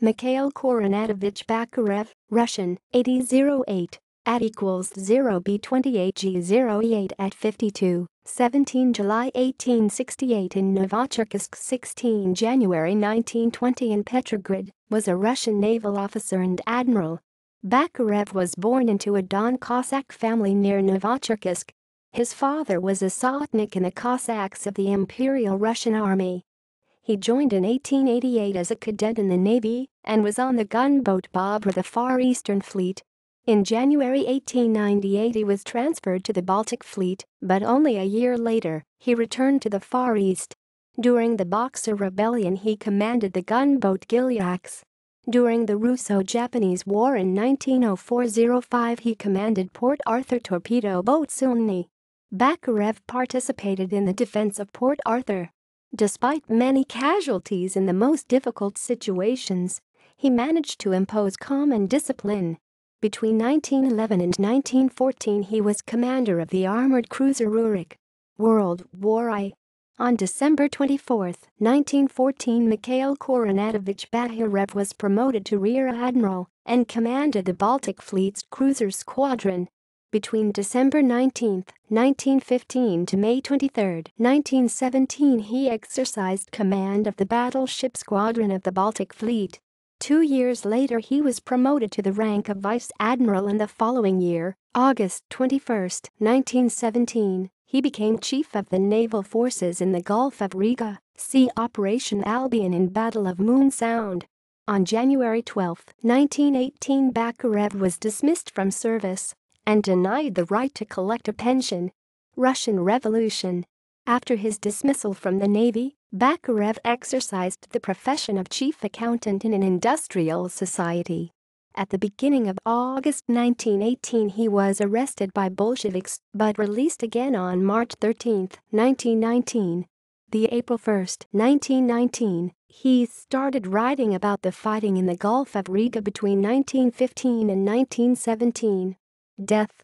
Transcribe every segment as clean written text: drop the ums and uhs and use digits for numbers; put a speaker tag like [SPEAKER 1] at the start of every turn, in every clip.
[SPEAKER 1] Mikhail Koronatovitch Bakhirev, Russian, 8008, at equals 0B28G08 at 52, 17 July 1868 in Novocherkassk, 16 January 1920 in Petrograd, was a Russian naval officer and admiral. Bakhirev was born into a Don Cossack family near Novocherkassk. His father was a sotnik in the Cossacks of the Imperial Russian Army. He joined in 1888 as a cadet in the Navy and was on the gunboat Bobr of the Far Eastern Fleet. In January 1898 he was transferred to the Baltic Fleet, but only a year later, he returned to the Far East. During the Boxer Rebellion he commanded the gunboat Gilyaks. During the Russo-Japanese War in 1904-05 he commanded Port Arthur torpedo boat Silny. Bakhirev participated in the defense of Port Arthur. Despite many casualties in the most difficult situations, he managed to impose calm and discipline. Between 1911 and 1914 he was commander of the armored cruiser Rurik. World War I. On December 24, 1914 Mikhail Koronatovitch Bakhirev was promoted to Rear Admiral and commanded the Baltic Fleet's cruiser squadron. Between December 19, 1915 to May 23, 1917 he exercised command of the battleship squadron of the Baltic Fleet. 2 years later he was promoted to the rank of Vice Admiral and the following year, August 21, 1917, he became Chief of the Naval Forces in the Gulf of Riga, see Operation Albion in Battle of Moon Sound. On January 12, 1918 Bakhirev was dismissed from service and denied the right to collect a pension. Russian Revolution. After his dismissal from the Navy, Bakhirev exercised the profession of chief accountant in an industrial society. At the beginning of August 1918 he was arrested by Bolsheviks but released again on March 13, 1919. The April 1, 1919, he started writing about the fighting in the Gulf of Riga between 1915 and 1917. Death.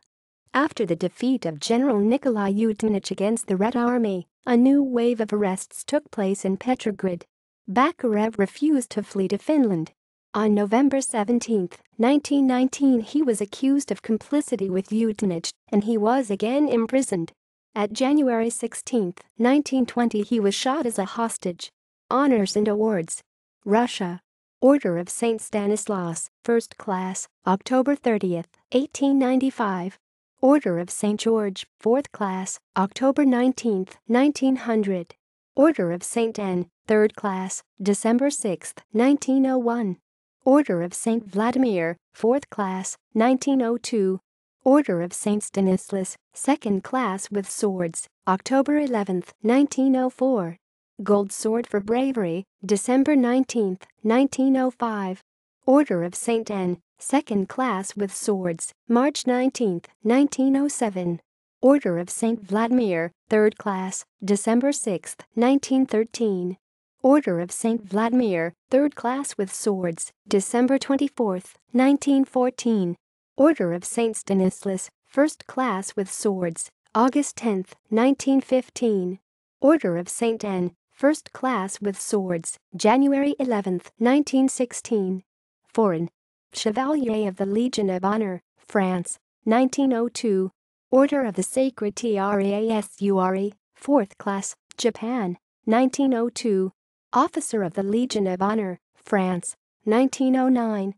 [SPEAKER 1] After the defeat of General Nikolai Yudenich against the Red Army, a new wave of arrests took place in Petrograd. Bakhirev refused to flee to Finland. On November 17, 1919 he was accused of complicity with Yudenich and he was again imprisoned. At January 16, 1920 he was shot as a hostage. Honors and awards. Russia. Order of St. Stanislaus, 1st Class, October 30, 1895. Order of St. George, 4th Class, October 19, 1900. Order of St. Anne, 3rd Class, December 6, 1901. Order of St. Vladimir, 4th Class, 1902. Order of St. Stanislas, 2nd Class with Swords, October 11, 1904. Gold Sword for Bravery, December 19, 1905. Order of St. Anne, 2nd Class with Swords, March 19, 1907. Order of St. Vladimir, 3rd Class, December 6, 1913. Order of St. Vladimir, 3rd Class with Swords, December 24, 1914. Order of St. Stanislas, 1st Class with Swords, August 10, 1915. Order of St. Anne, 1st Class with Swords, January 11, 1916. Foreign. Chevalier of the Legion of Honor, France, 1902. Order of the Sacred Trasure, 4th Class, Japan, 1902. Officer of the Legion of Honor, France, 1909.